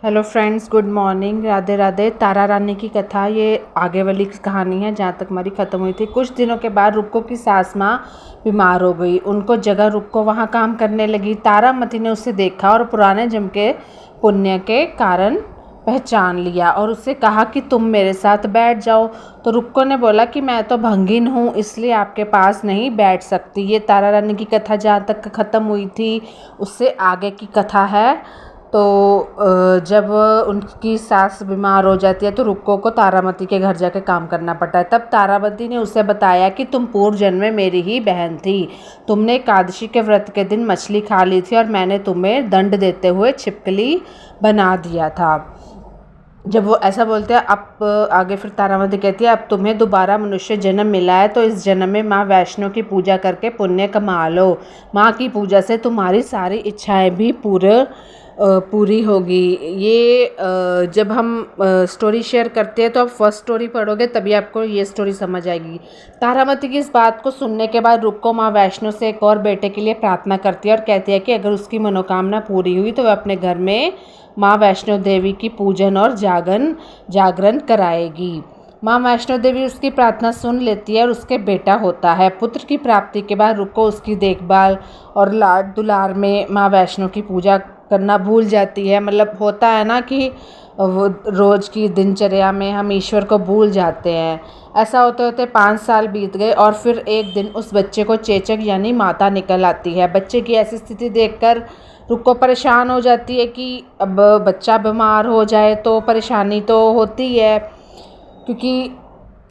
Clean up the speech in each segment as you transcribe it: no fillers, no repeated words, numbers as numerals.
Hello friends, good morning, Radhe Radhe. Tara Rani की कथा ये आगे वाली कहानी है जहाँ तक हमारी ख़त्म हुई थी। कुछ दिनों के बाद रुक्को की सास माँ बीमार हो गई। उनको जगह रुक्को वहाँ काम करने लगी। तारामती ने उसे देखा और पुराने जन्म के पुण्य के कारण पहचान लिया और उससे कहा कि तुम मेरे साथ बैठ जाओ। तो रुक्को ने बोला कि मैं तो भंगिन हूँ, इसलिए आपके पास नहीं बैठ सकती। ये तारा रानी की कथा जहाँ तक ख़त्म हुई थी उससे आगे की कथा है। तो जब उनकी सास बीमार हो जाती है तो रुक्को को तारामती के घर जाके काम करना पड़ता है। तब तारामती ने उसे बताया कि तुम पूर्व जन्म में मेरी ही बहन थी। तुमने एकादशी के व्रत के दिन मछली खा ली थी और मैंने तुम्हें दंड देते हुए छिपकली बना दिया था। जब वो ऐसा बोलते हैं, अब आगे फिर तारामती कहती है, अब तुम्हें दोबारा मनुष्य जन्म मिला है तो इस जन्म में माँ वैष्णो की पूजा करके पुण्य कमा लो। माँ की पूजा से तुम्हारी सारी इच्छाएं भी पूरी होगी। ये जब हम स्टोरी शेयर करते हैं तो आप फर्स्ट स्टोरी पढ़ोगे तभी आपको ये स्टोरी समझ आएगी। तारामती की इस बात को सुनने के बाद रुक्को माँ वैष्णो से एक और बेटे के लिए प्रार्थना करती है और कहती है कि अगर उसकी मनोकामना पूरी हुई तो वह अपने घर में माँ वैष्णो देवी की पूजन और जागरण कराएगी। माँ वैष्णो देवी उसकी प्रार्थना सुन लेती है और उसके बेटा होता है। पुत्र की प्राप्ति के बाद रुक्को उसकी देखभाल और लाड दुलार में माँ वैष्णो की पूजा करना भूल जाती है। मतलब होता है ना कि वो रोज़ की दिनचर्या में हम ईश्वर को भूल जाते हैं। ऐसा होते होते 5 साल बीत गए और फिर एक दिन उस बच्चे को चेचक यानी माता निकल आती है। बच्चे की ऐसी स्थिति देखकर रुक्को परेशान हो जाती है कि अब बच्चा बीमार हो जाए तो परेशानी तो होती है, क्योंकि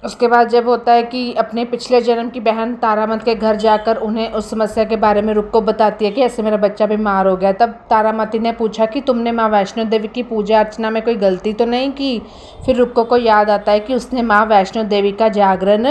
उसके बाद जब होता है कि अपने पिछले जन्म की बहन तारामती के घर जाकर उन्हें उस समस्या के बारे में रुक्को बताती है कि ऐसे मेरा बच्चा बीमार हो गया। तब तारामती ने पूछा कि तुमने माँ वैष्णो देवी की पूजा अर्चना में कोई गलती तो नहीं की। फिर रुक्को को याद आता है कि उसने माँ वैष्णो देवी का जागरण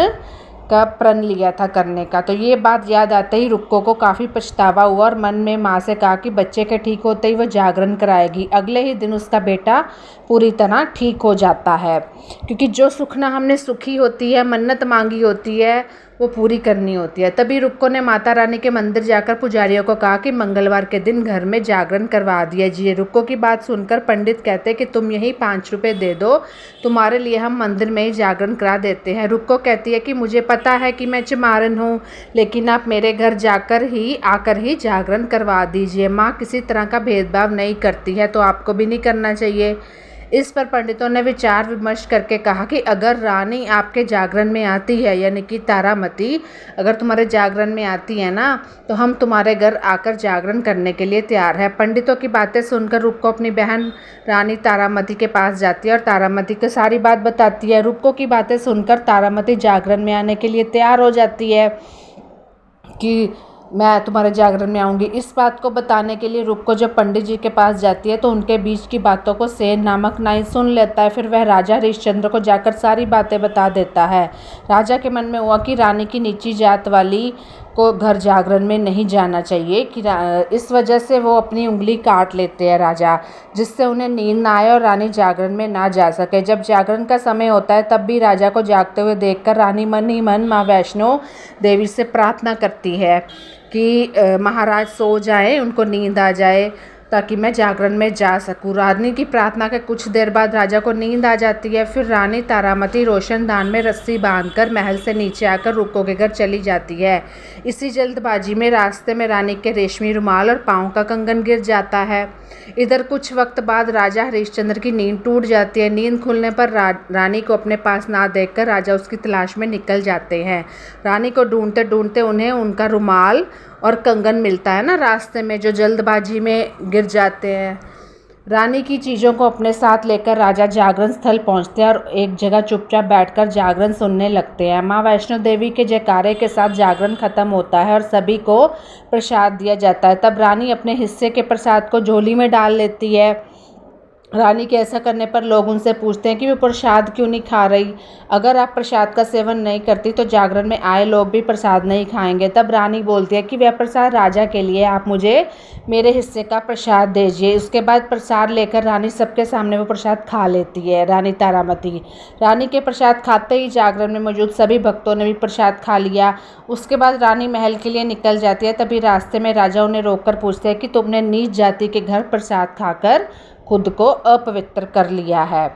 का प्रण लिया था करने का। तो ये बात याद आते ही रुक्को को काफ़ी पछतावा हुआ और मन में माँ से कहा कि बच्चे के ठीक होते ही वह जागरण कराएगी। अगले ही दिन उसका बेटा पूरी तरह ठीक हो जाता है, क्योंकि जो सुखना हमने सुखी होती है, मन्नत मांगी होती है, वो पूरी करनी होती है। तभी रुक्को ने माता रानी के मंदिर जाकर पुजारियों को कहा कि मंगलवार के दिन घर में जागरण करवा दिया जी। रुक्को की बात सुनकर पंडित कहते कि तुम यही 5 रुपये दे दो, तुम्हारे लिए हम मंदिर में ही जागरण करा देते हैं। रुक्को कहती है कि मुझे पता है कि मैं चमारन हूँ, लेकिन आप मेरे घर आकर ही जागरण करवा दीजिए। माँ किसी तरह का भेदभाव नहीं करती है, तो आपको भी नहीं करना चाहिए। इस पर पंडितों ने विचार विमर्श करके कहा कि अगर रानी आपके जागरण में आती है, यानी कि तारामती अगर तुम्हारे जागरण में आती है ना, तो हम तुम्हारे घर आकर जागरण करने के लिए तैयार है। पंडितों की बातें सुनकर रुक्को अपनी बहन रानी तारामती के पास जाती है और तारामती को सारी बात बताती है। रुक्को की बातें सुनकर तारामती जागरण में आने के लिए तैयार हो जाती है कि मैं तुम्हारे जागरण में आऊँगी। इस बात को बताने के लिए रुक्को जब पंडित जी के पास जाती है तो उनके बीच की बातों को सेन नामक नाई सुन लेता है। फिर वह राजा हरिश्चंद्र को जाकर सारी बातें बता देता है। राजा के मन में हुआ कि रानी की नीची जात वाली को घर जागरण में नहीं जाना चाहिए, कि इस वजह से वो अपनी उंगली काट लेते हैं राजा, जिससे उन्हें नींद ना आए और रानी जागरण में ना जा सके। जब जागरण का समय होता है तब भी राजा को जागते हुए देखकर रानी मन ही मन माँ वैष्णो देवी से प्रार्थना करती है कि महाराज सो जाएं, उनको नींद आ जाए ताकि मैं जागरण में जा सकूं। रानी की प्रार्थना के कुछ देर बाद राजा को नींद आ जाती है। फिर रानी तारामती रोशनदान में रस्सी बांधकर महल से नीचे आकर रुक्को के घर चली जाती है। इसी जल्दबाजी में रास्ते में रानी के रेशमी रुमाल और पाँव का कंगन गिर जाता है। इधर कुछ वक्त बाद राजा हरिश्चंद्र की नींद टूट जाती है। नींद खुलने पर रानी को अपने पास ना देखकर राजा उसकी तलाश में निकल जाते हैं। रानी को ढूंढते ढूंढते उन्हें उनका रुमाल और कंगन मिलता है ना रास्ते में, जो जल्दबाजी में गिर जाते हैं। रानी की चीज़ों को अपने साथ लेकर राजा जागरण स्थल पहुंचते हैं और एक जगह चुपचाप बैठकर जागरण सुनने लगते हैं। माँ वैष्णो देवी के जयकारे के साथ जागरण खत्म होता है और सभी को प्रसाद दिया जाता है। तब रानी अपने हिस्से के प्रसाद को झोली में डाल लेती है। रानी के ऐसा करने पर लोग उनसे पूछते हैं कि वो प्रसाद क्यों नहीं खा रही। अगर आप प्रसाद का सेवन नहीं करती तो जागरण में आए लोग भी प्रसाद नहीं खाएंगे। तब रानी बोलती है कि वह प्रसाद राजा के लिए, आप मुझे मेरे हिस्से का प्रसाद दीजिए। उसके बाद प्रसाद लेकर रानी सबके सामने वो प्रसाद खा लेती है। रानी तारामती रानी के प्रसाद खाते ही जागरण में मौजूद सभी भक्तों ने भी प्रसाद खा लिया। उसके बाद रानी महल के लिए निकल जाती है। तभी रास्ते में राजा उन्हें रोककर पूछते हैं कि तुमने नीच जाति के घर प्रसाद खाकर खुद को अपवित्र कर लिया है।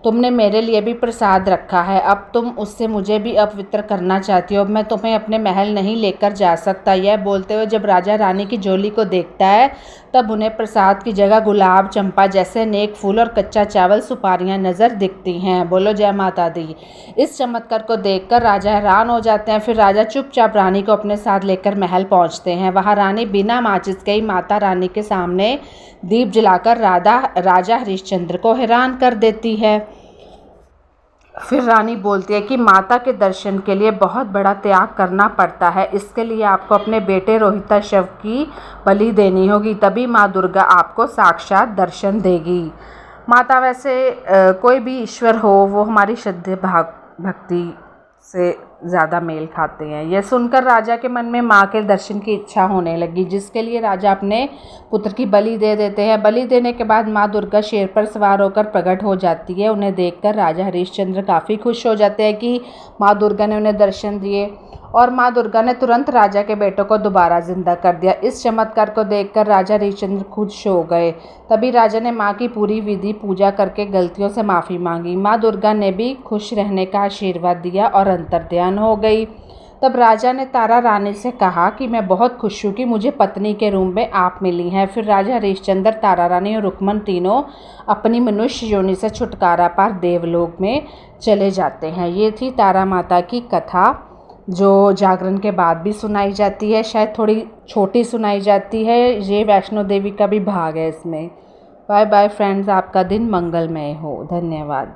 तुमने मेरे लिए भी प्रसाद रखा है, अब तुम उससे मुझे भी अपवित्र करना चाहती हो। अब मैं तुम्हें अपने महल नहीं लेकर जा सकता। यह बोलते हुए जब राजा रानी की झोली को देखता है तब उन्हें प्रसाद की जगह गुलाब, चंपा जैसे नेक फूल और कच्चा चावल, सुपारियां नजर दिखती हैं। बोलो जय माता दी। इस चमत्कार को देखकर राजा हैरान हो जाते हैं। फिर राजा चुपचाप रानी को अपने साथ लेकर महल पहुंचते हैं। वहां रानी बिना माचिस के ही माता रानी के सामने दीप जलाकर राजा हरिश्चंद्र को हैरान कर देती है। फिर रानी बोलती है कि माता के दर्शन के लिए बहुत बड़ा त्याग करना पड़ता है। इसके लिए आपको अपने बेटे रोहिताशव की बलि देनी होगी, तभी माँ दुर्गा आपको साक्षात दर्शन देगी। माता वैसे कोई भी ईश्वर हो, वो हमारी श्रद्धा भक्ति से ज़्यादा मेल खाते हैं। यह सुनकर राजा के मन में माँ के दर्शन की इच्छा होने लगी, जिसके लिए राजा अपने पुत्र की बलि दे देते हैं। बलि देने के बाद माँ दुर्गा शेर पर सवार होकर प्रकट हो जाती है। उन्हें देखकर राजा हरिश्चंद्र काफ़ी खुश हो जाते हैं कि माँ दुर्गा ने उन्हें दर्शन दिए, और माँ दुर्गा ने तुरंत राजा के बेटों को दोबारा जिंदा कर दिया। इस चमत्कार को देखकर राजा हरिश्चंद्र खुश हो गए। तभी राजा ने माँ की पूरी विधि पूजा करके गलतियों से माफ़ी मांगी। माँ दुर्गा ने भी खुश रहने का आशीर्वाद दिया और अंतर्ध्यान हो गई। तब राजा ने तारा रानी से कहा कि मैं बहुत खुश हूँ कि मुझे पत्नी के रूप में आप मिली हैं। फिर राजा हरिश्चंद्र, तारा रानी और रुक्मन तीनों अपनी मनुष्य योनि से छुटकारा पा देवलोक में चले जाते हैं। ये थी तारा माता की कथा, जो जागरण के बाद भी सुनाई जाती है। शायद थोड़ी छोटी सुनाई जाती है। ये वैष्णो देवी का भी भाग है इसमें। बाय बाय फ्रेंड्स, आपका दिन मंगलमय हो। धन्यवाद।